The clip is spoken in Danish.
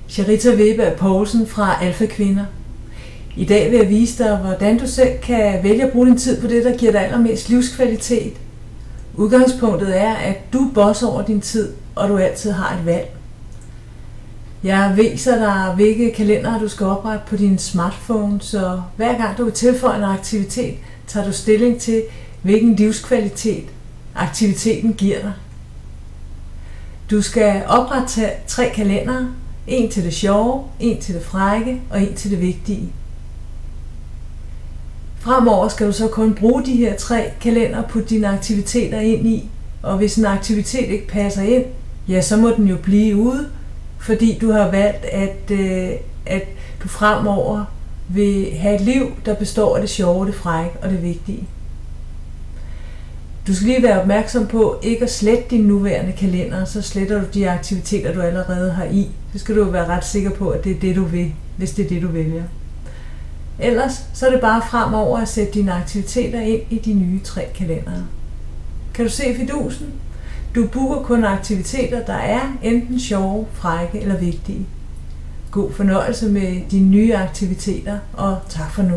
Charita Weber Poulsen fra Alpha Kvinder. I dag vil jeg vise dig, hvordan du selv kan vælge at bruge din tid på det, der giver dig allermest livskvalitet. Udgangspunktet er, at du bosser over din tid, og du altid har et valg. Jeg viser dig, hvilke kalendere du skal oprette på din smartphone, så hver gang du vil tilføje en aktivitet, tager du stilling til, hvilken livskvalitet aktiviteten giver dig. Du skal oprette 3 kalendere, en til det sjove, en til det frække og en til det vigtige. Fremover skal du så kun bruge de her 3 kalendere på dine aktiviteter ind i, og hvis en aktivitet ikke passer ind, ja, så må den jo blive ude, fordi du har valgt, at du fremover vil have et liv, der består af det sjove, det frække og det vigtige. Du skal lige være opmærksom på ikke at slette dine nuværende kalender, så sletter du de aktiviteter, du allerede har i. Så skal du være ret sikker på, at det er det, du vil, hvis det er det, du vælger. Ellers så er det bare fremover at sætte dine aktiviteter ind i de nye 3 kalendere. Kan du se fidusen? Du booker kun aktiviteter, der er enten sjove, frække eller vigtige. God fornøjelse med dine nye aktiviteter, og tak for nu.